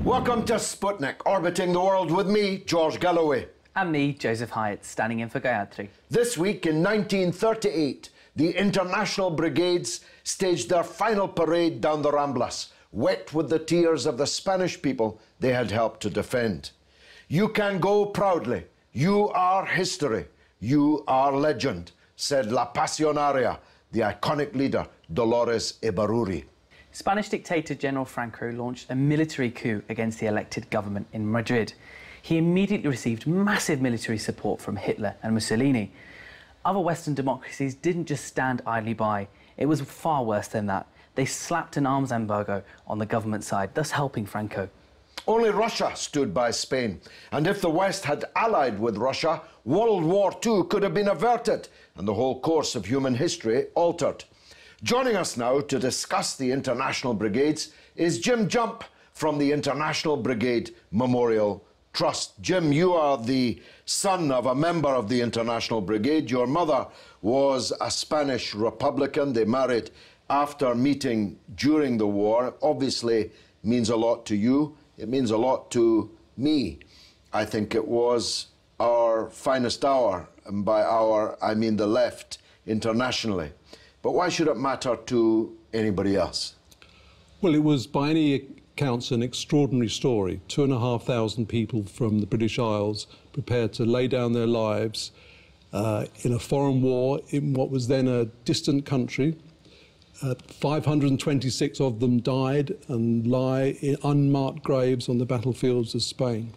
Welcome to Sputnik, orbiting the world with me, George Galloway. And me, Joseph Hayat, standing in for Gayatri. This week in 1938, the International Brigades staged their final parade down the Ramblas, wet with the tears of the Spanish people they had helped to defend. You can go proudly. You are history. You are legend, said La Passionaria, the iconic leader, Dolores Ibarruri. Spanish dictator General Franco launched a military coup against the elected government in Madrid. He immediately received massive military support from Hitler and Mussolini. Other Western democracies didn't just stand idly by. It was far worse than that. They slapped an arms embargo on the government side, thus helping Franco. Only Russia stood by Spain, and if the West had allied with Russia, World War II could have been averted and the whole course of human history altered. Joining us now to discuss the International Brigades is Jim Jump from the International Brigade Memorial Trust. Jim, you are the son of a member of the International Brigade. Your mother was a Spanish Republican. They married after meeting during the war. Obviously means a lot to you. It means a lot to me. I think it was our finest hour, and by our I mean the left internationally. But why should it matter to anybody else? Well, it was, by any accounts, an extraordinary story. 2,500 people from the British Isles prepared to lay down their lives in a foreign war in what was then a distant country. 526 of them died and lie in unmarked graves on the battlefields of Spain.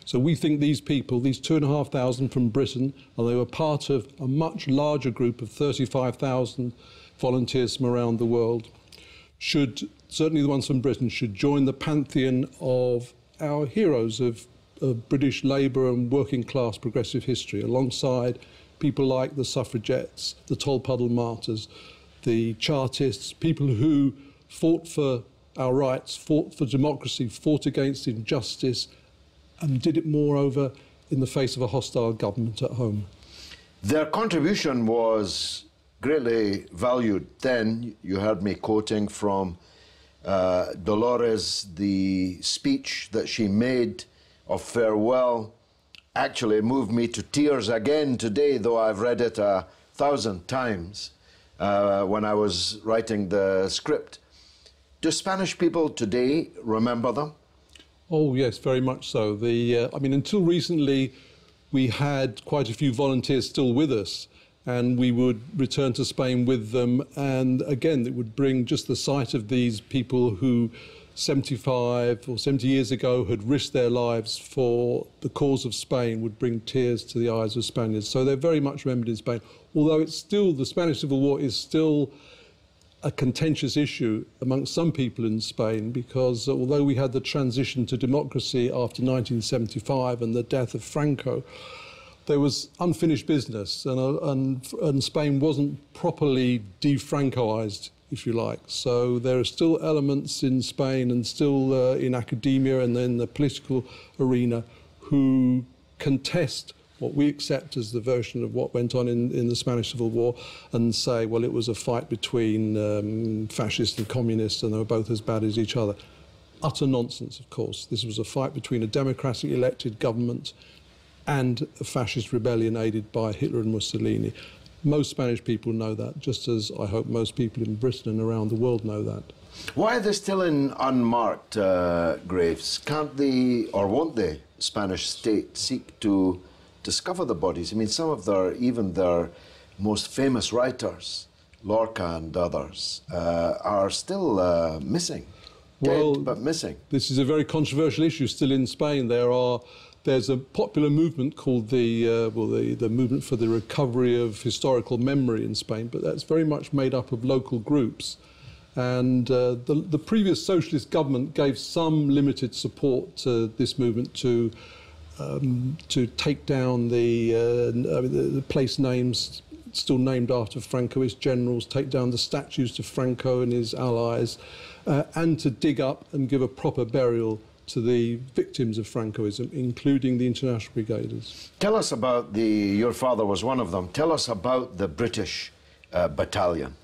So we think these people, these 2,500 from Britain, and they were part of a much larger group of 35,000 volunteers from around the world, should, certainly the ones from Britain, should join the pantheon of our heroes of British Labour and working class progressive history, alongside people like the suffragettes, the Tolpuddle martyrs, the Chartists, people who fought for our rights, fought for democracy, fought against injustice, and did it moreover in the face of a hostile government at home. Their contribution was greatly valued then. You heard me quoting from Dolores, the speech that she made of farewell actually moved me to tears again today, though I've read it 1,000 times when I was writing the script. Do Spanish people today remember them? Oh, yes, very much so. I mean, until recently, we had quite a few volunteers still with us, and we would return to Spain with them. And again, it would bring just the sight of these people who 75 or 70 years ago had risked their lives for the cause of Spain would bring tears to the eyes of Spaniards. So they're very much remembered in Spain. Although it's still, the Spanish Civil War is still a contentious issue amongst some people in Spain, because although we had the transition to democracy after 1975 and the death of Franco, there was unfinished business, and Spain wasn't properly de-Francoized, if you like. So there are still elements in Spain and still in academia and in the political arena who contest what we accept as the version of what went on in the Spanish Civil War, and say, well, it was a fight between fascists and communists and they were both as bad as each other. Utter nonsense, of course. This was a fight between a democratically elected government and a fascist rebellion aided by Hitler and Mussolini. Most Spanish people know that, just as I hope most people in Britain and around the world know that. Why are they still in unmarked graves? Can't the, or won't the Spanish state seek to discover the bodies? I mean, some of even their most famous writers, Lorca and others, are still missing. Well, dead, but missing. This is a very controversial issue still in Spain. There's a popular movement called the Movement for the Recovery of Historical Memory in Spain, but that's very much made up of local groups. And the previous socialist government gave some limited support to this movement to take down the place names still named after Francoist generals, take down the statues to Franco and his allies, and to dig up and give a proper burial to the victims of Francoism, including the International Brigaders. Tell us about your father was one of them. Tell us about the British battalion.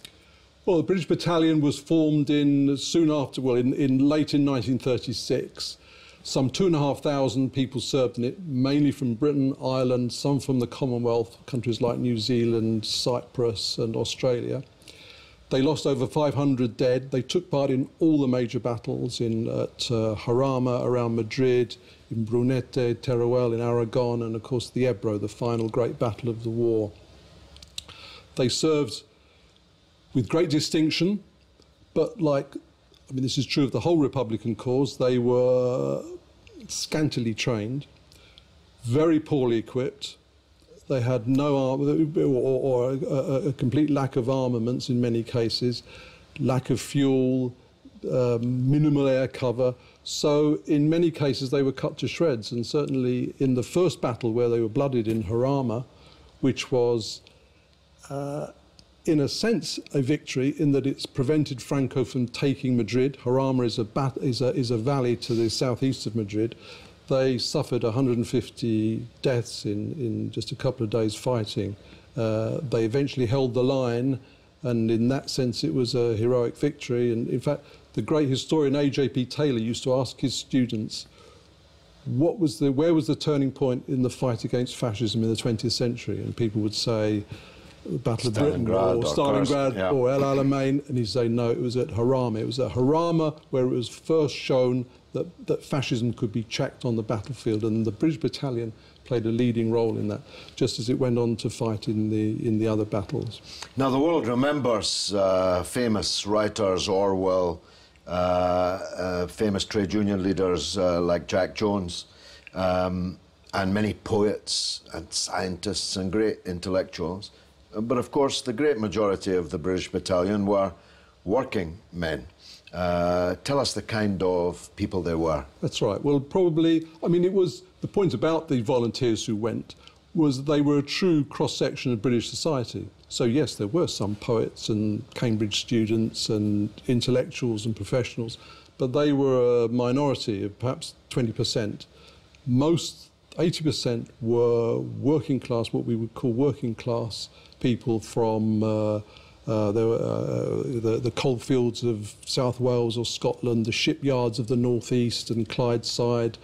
Well, the British battalion was formed soon after, late in 1936. Some 2,500 people served in it, mainly from Britain, Ireland, some from the Commonwealth, countries like New Zealand, Cyprus and Australia. They lost over 500 dead. They took part in all the major battles at Jarama, around Madrid, in Brunete, Teruel, in Aragon, and of course the Ebro, the final great battle of the war. They served with great distinction, but this is true of the whole Republican cause, they were scantily trained, very poorly equipped. They had no or a complete lack of armaments in many cases, lack of fuel, minimal air cover. So in many cases they were cut to shreds, and certainly in the first battle where they were blooded in Jarama, which was in a sense a victory in that it's prevented Franco from taking Madrid. Jarama is a valley to the southeast of Madrid. They suffered 150 deaths in just a couple of days fighting. They eventually held the line, and in that sense it was a heroic victory. And in fact, the great historian A.J.P. Taylor used to ask his students, where was the turning point in the fight against fascism in the 20th century? And people would say, the Battle of Britain, or Stalingrad, or El Alamein, and he'd say, no, it was at Jarama. It was at Jarama where it was first shown that fascism could be checked on the battlefield, and the British battalion played a leading role in that, just as it went on to fight in the other battles. Now, the world remembers famous writers, Orwell, famous trade union leaders like Jack Jones, and many poets and scientists and great intellectuals. But of course, the great majority of the British battalion were working men. Tell us the kind of people they were. That's right. Well, probably, it was the point about the volunteers who went was they were a true cross-section of British society. So yes, there were some poets and Cambridge students and intellectuals and professionals, but they were a minority of perhaps 20%. Most, 80%, were working class, what we would call working class people from the coalfields of South Wales or Scotland, the shipyards of the North East and Clydeside,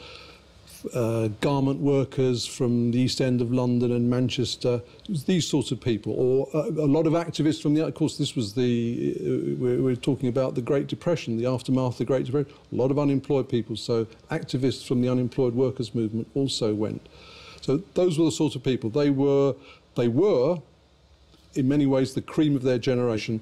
garment workers from the East End of London and Manchester. It was these sorts of people, or a lot of activists from of course this was we're talking about the Great Depression, the aftermath of the Great Depression, a lot of unemployed people, so activists from the unemployed workers movement also went. So those were the sort of people. They were in many ways the cream of their generation.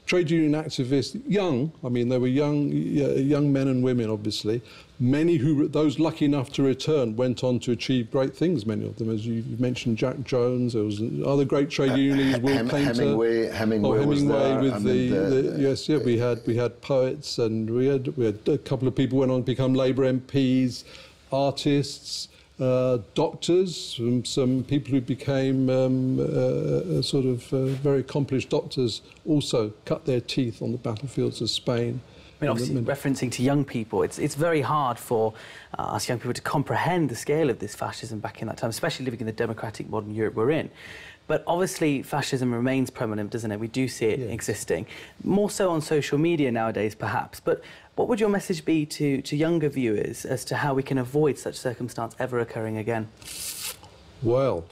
Trade union activists, young, they were young men and women, obviously. Many those lucky enough to return went on to achieve great things, many of them. As you mentioned, Jack Jones, there was other great trade unionists, Will Painter. Hemingway was there. With we had poets, and we had a couple of people went on to become Labour MPs, artists, doctors, some people who became very accomplished doctors also cut their teeth on the battlefields of Spain. Obviously, referencing to young people, it's very hard for us young people to comprehend the scale of this fascism back in that time, especially living in the democratic modern Europe we're in. But obviously, fascism remains permanent, doesn't it? We do see it existing. More so on social media nowadays, perhaps. But what would your message be to younger viewers as to how we can avoid such circumstance ever occurring again? Well,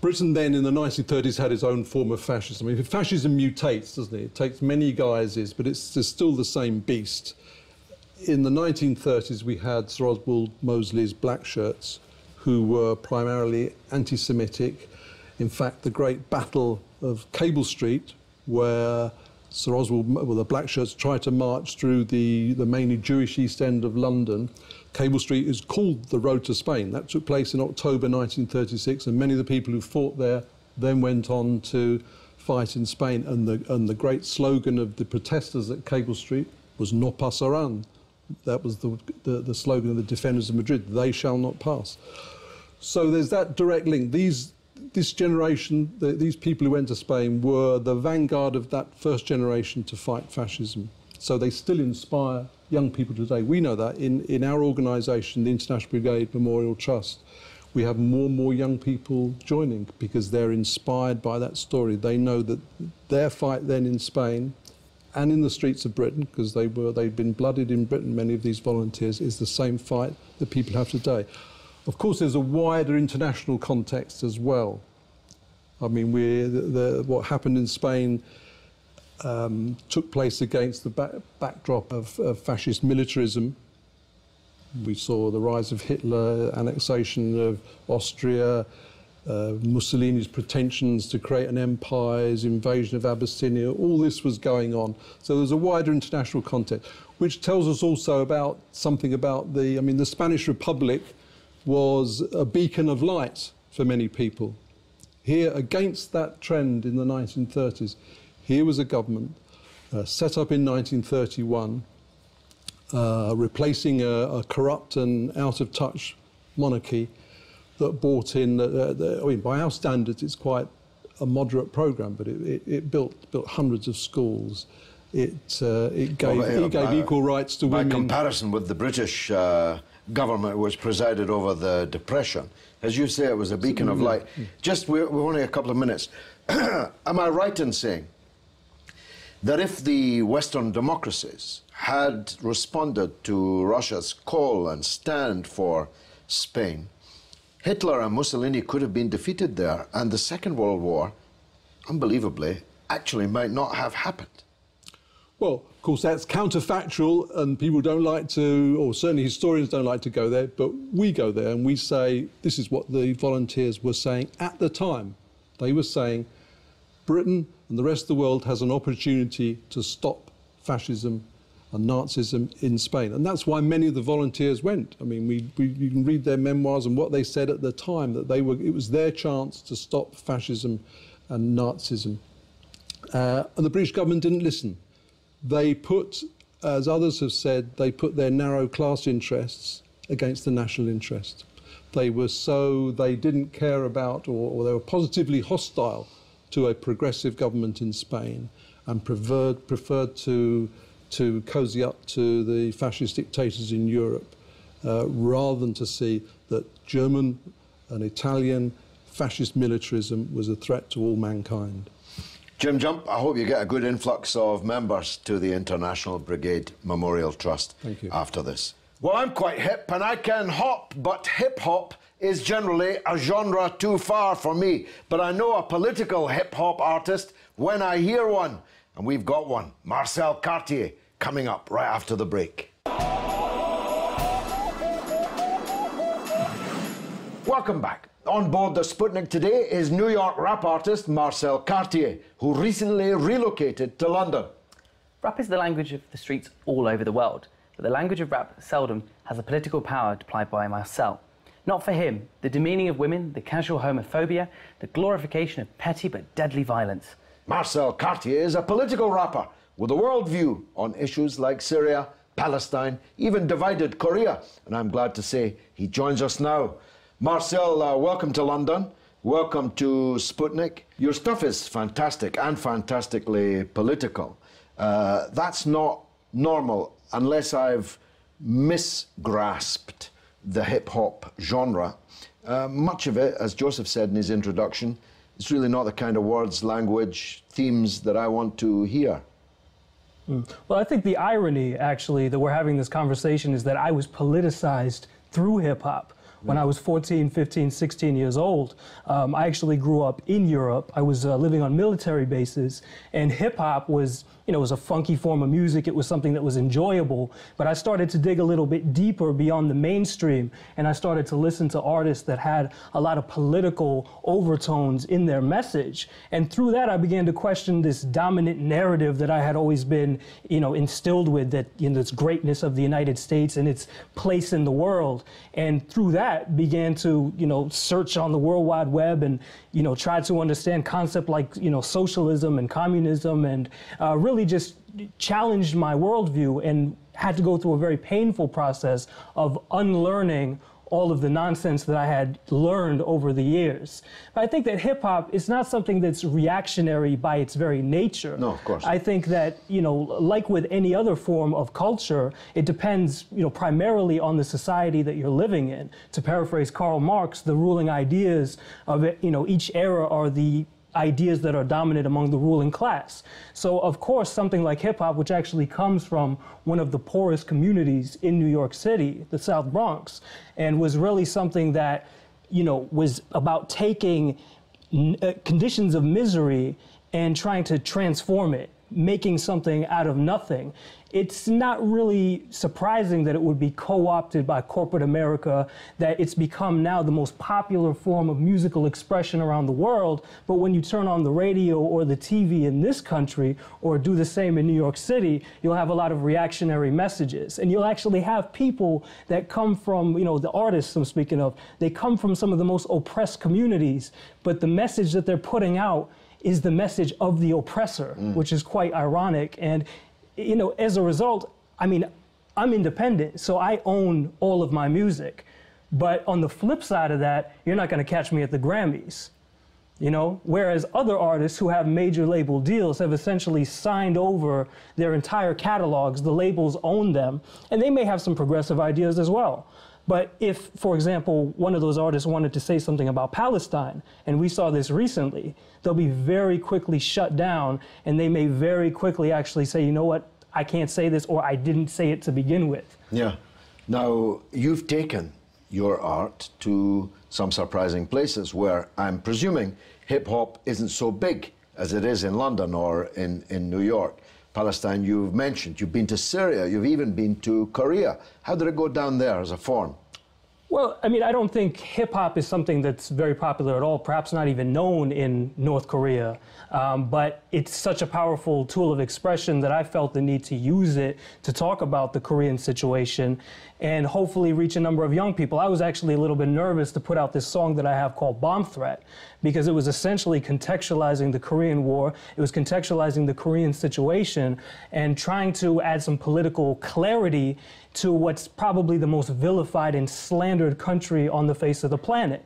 Britain then in the 1930s had its own form of fascism. Fascism mutates, doesn't it? It takes many guises, but it's still the same beast. In the 1930s, we had Sir Oswald Mosley's black shirts, who were primarily anti-Semitic. In fact, the great battle of Cable Street, where Sir Oswald, the black shirts, tried to march through the mainly Jewish East End of London. Cable Street is called the Road to Spain. That took place in October 1936, and many of the people who fought there then went on to fight in Spain, and the great slogan of the protesters at Cable Street was "No pasarán." That was the slogan of the defenders of Madrid: "They shall not pass." So there's that direct link. This generation, these people who went to Spain, were the vanguard of that first generation to fight fascism. So they still inspire young people today. We know that in our organisation, the International Brigade Memorial Trust, we have more and more young people joining because they're inspired by that story. They know that their fight then in Spain and in the streets of Britain, because they'd been blooded in Britain, many of these volunteers, is the same fight that people have today. Of course, there's a wider international context as well. I mean, what happened in Spain took place against the backdrop of fascist militarism. We saw the rise of Hitler, annexation of Austria, Mussolini's pretensions to create an empire, his invasion of Abyssinia. All this was going on. So there's a wider international context, which tells us also about something about the Spanish Republic was a beacon of light for many people. Here, against that trend in the 1930s, here was a government set up in 1931, replacing a corrupt and out-of-touch monarchy that brought in, I mean, by our standards, it's quite a moderate programme, but it built hundreds of schools. It gave equal rights to women. By comparison with the British government, which presided over the Depression, as you say, it was a beacon of light. Just, we're only a couple of minutes. Am I right in saying that if the Western democracies had responded to Russia's call and stand for Spain, Hitler and Mussolini could have been defeated there, and the Second World War, unbelievably, actually might not have happened? Well, of course, that's counterfactual, and people don't like to, or certainly historians don't like to go there, but we go there and we say, this is what the volunteers were saying at the time. They were saying, Britain and the rest of the world has an opportunity to stop fascism and Nazism in Spain. And that's why many of the volunteers went. I mean, you can read their memoirs and what they said at the time, that it was their chance to stop fascism and Nazism. And the British government didn't listen. They put, as others have said, they put their narrow class interests against the national interest. They didn't care about, or they were positively hostile to a progressive government in Spain, and preferred to cozy up to the fascist dictators in Europe, rather than to see that German and Italian fascist militarism was a threat to all mankind. Jim Jump, I hope you get a good influx of members to the International Brigade Memorial Trust after this. Well, I'm quite hip and I can hop, but hip-hop is generally a genre too far for me. But I know a political hip-hop artist when I hear one. And we've got one, Marcel Cartier, coming up right after the break. Welcome back. On board the Sputnik today is New York rap artist Marcel Cartier, who recently relocated to London. Rap is the language of the streets all over the world, but the language of rap seldom has a political power applied by Marcel. Not for him, the demeaning of women, the casual homophobia, the glorification of petty but deadly violence. Marcel Cartier is a political rapper with a worldview on issues like Syria, Palestine, even divided Korea, and I'm glad to say he joins us now. Marcel, welcome to London. Welcome to Sputnik. Your stuff is fantastic and fantastically political. That's not normal unless I've misgrasped the hip-hop genre. Much of it, as Joseph said in his introduction, is really not the kind of words, language, themes that I want to hear. Well, I think the irony, actually, that we're having this conversation is that I was politicized through hip-hop. When I was 14, 15, 16 years old, I actually grew up in Europe. I was living on military bases, and hip-hop was, was a funky form of music. It was something that was enjoyable, but I started to dig a little bit deeper beyond the mainstream, and I started to listen to artists that had a lot of political overtones in their message. And through that, I began to question this dominant narrative that I had always been, instilled with, that, this greatness of the United States and its place in the world. And through that, that, began to, search on the World Wide Web and, try to understand concepts like, socialism and communism, and really just challenged my worldview and had to go through a very painful process of unlearning all of the nonsense that I had learned over the years. But I think that hip-hop is not something that's reactionary by its very nature. No, of course. I think that, like with any other form of culture, it depends, primarily on the society that you're living in. To paraphrase Karl Marx, the ruling ideas of it, each era are the ideas that are dominant among the ruling class. So, of course, something like hip-hop, which actually comes from one of the poorest communities in New York City, the South Bronx, and was really something that, was about taking conditions of misery and trying to transform it, making something out of nothing. It's not really surprising that it would be co-opted by corporate America, that it's become now the most popular form of musical expression around the world. But when you turn on the radio or the TV in this country, or do the same in New York City, you'll have a lot of reactionary messages. And you'll actually have people that come from, the artists I'm speaking of, they come from some of the most oppressed communities, but the message that they're putting out is the message of the oppressor, which is quite ironic. And as a result, I'm independent, so I own all of my music. But on the flip side of that, you're not going to catch me at the Grammys, Whereas other artists who have major label deals have essentially signed over their entire catalogs, the labels own them, and they may have some progressive ideas as well. But if, for example, one of those artists wanted to say something about Palestine, and we saw this recently, they'll be very quickly shut down, and they may very quickly actually say, you know what, I can't say this, or I didn't say it to begin with. Yeah. Now, you've taken your art to some surprising places where I'm presuming hip-hop isn't so big as it is in London or in New York. Palestine, you've mentioned. You've been to Syria. You've even been to Korea. How did it go down there as a form? Well, I don't think hip-hop is something that's very popular at all, perhaps not even known in North Korea. But it's such a powerful tool of expression that I felt the need to use it to talk about the Korean situation and hopefully reach a number of young people. I was actually a little bit nervous to put out this song that I have called Bomb Threat, because it was essentially contextualizing the Korean War. It was contextualizing the Korean situation and trying to add some political clarity to what's probably the most vilified and slandered country on the face of the planet.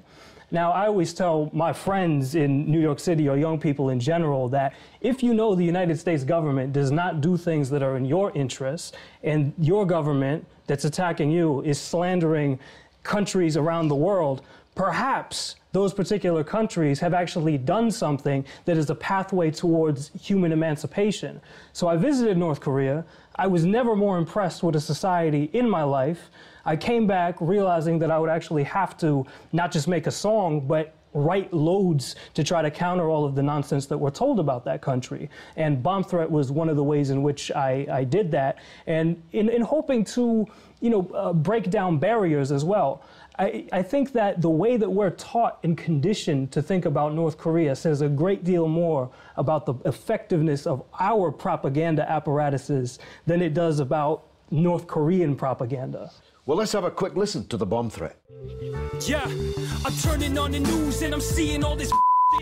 Now, I always tell my friends in New York City, or young people in general, that if you know the United States government does not do things that are in your interests, and your government that's attacking you is slandering countries around the world, perhaps those particular countries have actually done something that is a pathway towards human emancipation. So I visited North Korea. I was never more impressed with a society in my life. I came back realizing that I would actually have to not just make a song, but write loads to try to counter all of the nonsense that we're told about that country. And Bomb Threat was one of the ways in which I did that. And in hoping to, break down barriers as well. I think that the way that we're taught and conditioned to think about North Korea says a great deal more about the effectiveness of our propaganda apparatuses than it does about North Korean propaganda. Well, let's have a quick listen to the Bomb Threat. Yeah, I'm turning on the news and I'm seeing all this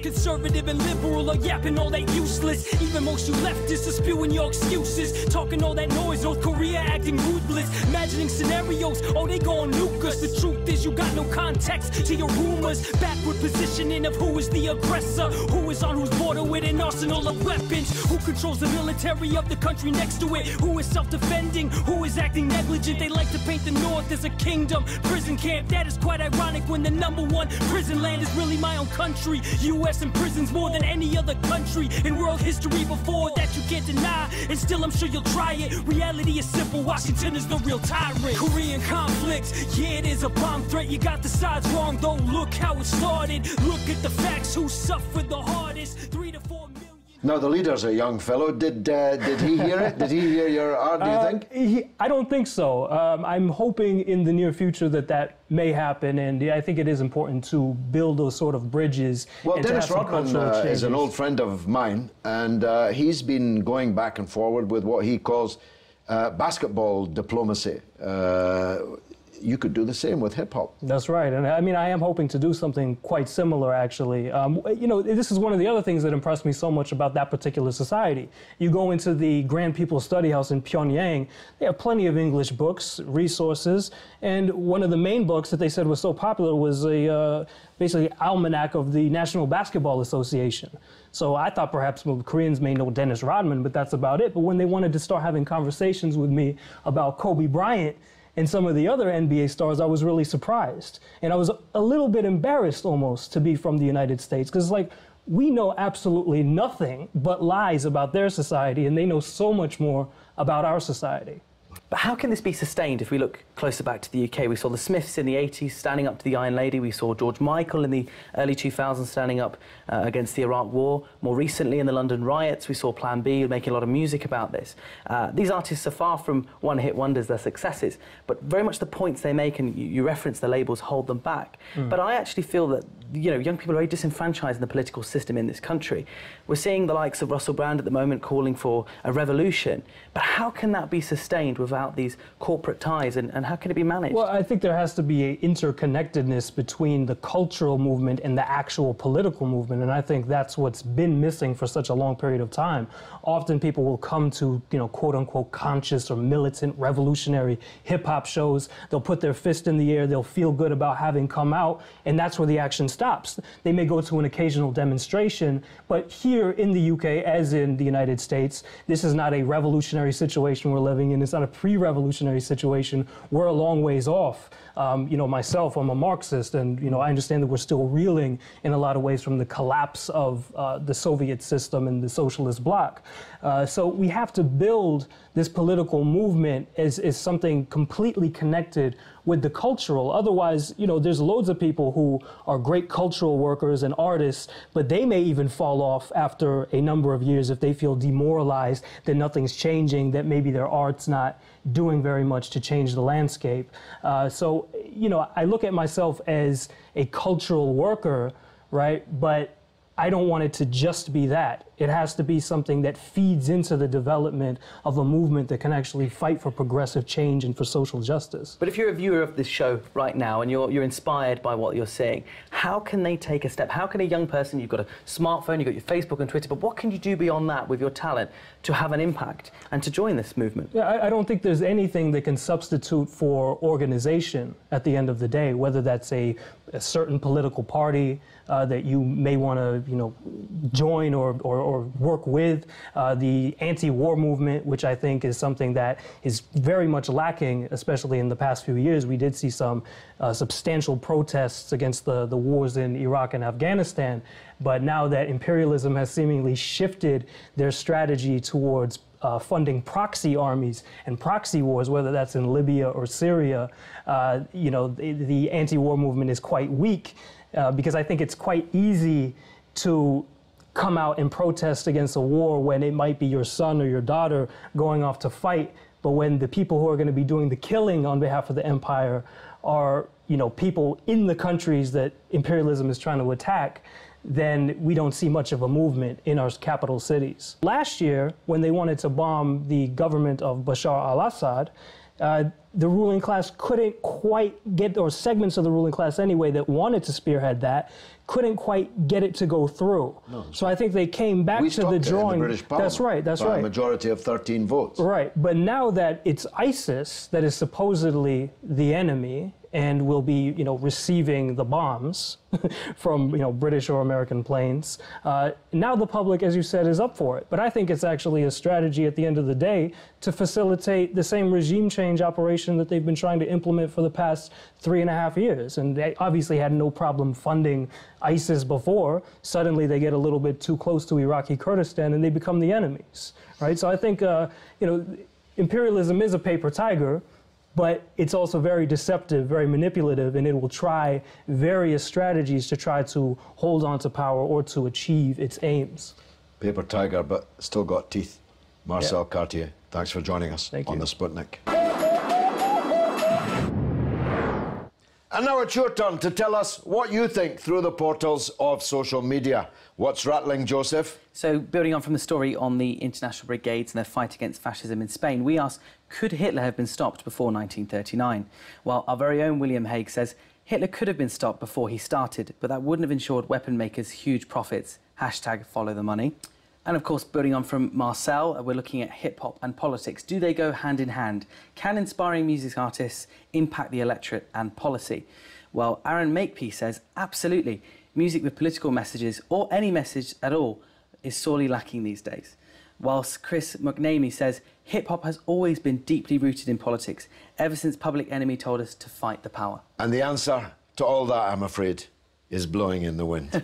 conservative and liberal are yapping all that useless. Even most you leftists are spewing your excuses, talking all that noise. North Korea acting ruthless, imagining scenarios. Oh, they gon' nuke us. The truth is you got no context to your rumors. Backward positioning of who is the aggressor, who is on whose border with an arsenal of weapons, who controls the military of the country next to it, who is self-defending, who is acting negligent. They like to paint the North as a kingdom, prison camp. That is quite ironic when the #1 prison land is really my own country. U.S. in prisons more than any other country in world history before that you can't deny, and still I'm sure you'll try it. Reality is simple, Washington is the real tyrant. Korean conflict, yeah, it is a bomb threat. You got the sides wrong though, look how it started. Look at the facts, who suffered the hardest. 3 to 4 million. Now, the leader's a young fellow. Did he hear it? Did he hear your art, do you think? I don't think so. I'm hoping in the near future that may happen, and I think it is important to build those sort of bridges. Well, and Dennis Rodman is an old friend of mine, and he's been going back and forward with what he calls basketball diplomacy. you could do the same with hip-hop. That's right. And I mean, I am hoping to do something quite similar, actually. You know, this is one of the other things that impressed me so much about that particular society. You go into the Grand People's Study House in Pyongyang, they have plenty of English books, resources, and one of the main books that they said was so popular was a basically almanac of the National Basketball Association. So I thought perhaps Koreans may know Dennis Rodman, but that's about it. But when they wanted to start having conversations with me about Kobe Bryant and some of the other NBA stars, I was really surprised. And I was a little bit embarrassed almost to be from the United States, because like, we know absolutely nothing but lies about their society, and they know so much more about our society. But how can this be sustained if we look closer back to the UK? We saw the Smiths in the 80s standing up to the Iron Lady. We saw George Michael in the early 2000s standing up against the Iraq War. More recently in the London riots, we saw Plan B making a lot of music about this. These artists are far from one-hit wonders, their successes, but very much the points they make, and you reference the labels, hold them back. But I actually feel that, you know, young people are very disenfranchised in the political system in this country. We're seeing the likes of Russell Brand at the moment calling for a revolution, but how can that be sustained without these corporate ties, and how can it be managed? Well, I think there has to be an interconnectedness between the cultural movement and the actual political movement, and I think that's what's been missing for such a long period of time. Often people will come to, you know, quote-unquote conscious or militant revolutionary hip-hop shows. They'll put their fist in the air, they'll feel good about having come out, and that's where the action stops. They may go to an occasional demonstration, but here in the UK, as in the United States, this is not a revolutionary situation we're living in. It's not a pre-revolutionary situation. We're a long ways off. You know, myself, I'm a Marxist, and, you know, I understand that we're still reeling in a lot of ways from the collapse of the Soviet system and the socialist bloc. So we have to build this political movement as something completely connected with the cultural. Otherwise, you know, there's loads of people who are great cultural workers and artists, but they may even fall off after a number of years if they feel demoralized that nothing's changing, that maybe their art's not doing very much to change the landscape. So, you know, I look at myself as a cultural worker, right? But I don't want it to just be that. It has to be something that feeds into the development of a movement that can actually fight for progressive change and for social justice. But if you're a viewer of this show right now and you're inspired by what you're seeing, how can they take a step? How can a young person, you've got a smartphone, you've got your Facebook and Twitter, but what can you do beyond that with your talent to have an impact and to join this movement? Yeah, I don't think there's anything that can substitute for organization at the end of the day, whether that's a certain political party that you may want to, you know, join or work with, the anti-war movement, which I think is something that is very much lacking, especially in the past few years. We did see some substantial protests against the wars in Iraq and Afghanistan, but now that imperialism has seemingly shifted their strategy towards funding proxy armies and proxy wars, whether that's in Libya or Syria, you know, the anti-war movement is quite weak because I think it's quite easy to come out and protest against a war when it might be your son or your daughter going off to fight, but when the people who are going to be doing the killing on behalf of the empire are, you know, people in the countries that imperialism is trying to attack, then we don't see much of a movement in our capital cities. Last year, when they wanted to bomb the government of Bashar al-Assad, the ruling class couldn't quite get, or segments of the ruling class anyway that wanted to spearhead that, couldn't quite get it to go through. No, so I think they came back to the drawing. That's right, that's right. A majority of 13 votes. Right, but now that it's ISIS that is supposedly the enemy and will be, you know, receiving the bombs from, you know, British or American planes. Now the public, as you said, is up for it. But I think it's actually a strategy at the end of the day to facilitate the same regime change operation that they've been trying to implement for the past 3.5 years. And they obviously had no problem funding ISIS before. Suddenly they get a little bit too close to Iraqi Kurdistan and they become the enemies, right? So I think, you know, imperialism is a paper tiger, but it's also very deceptive, very manipulative, and it will try various strategies to try to hold on to power or to achieve its aims. Paper tiger, but still got teeth. Marcel Cartier, thanks for joining us on the Sputnik. And now it's your turn to tell us what you think through the portals of social media. What's rattling, Joseph? So, building on from the story on the International Brigades and their fight against fascism in Spain, we asked, could Hitler have been stopped before 1939? Well, our very own William Hague says Hitler could have been stopped before he started, but that wouldn't have ensured weapon makers huge profits. Hashtag follow the money. And of course, building on from Marcel, we're looking at hip-hop and politics. Do they go hand in hand? Can inspiring music artists impact the electorate and policy? Well, Aaron Makepeace says, absolutely. Music with political messages, or any message at all, is sorely lacking these days. Whilst Chris McNamee says, hip-hop has always been deeply rooted in politics, ever since Public Enemy told us to fight the power. And the answer to all that, I'm afraid, is blowing in the wind.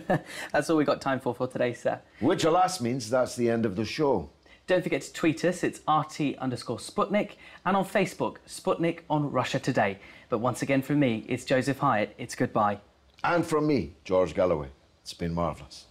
That's all we've got time for today, sir. Which, alas, means that's the end of the show. Don't forget to tweet us, it's RT_Sputnik, and on Facebook, Sputnik on Russia Today. But once again from me, it's Joseph Hayat, it's goodbye. And from me, George Galloway, it's been marvellous.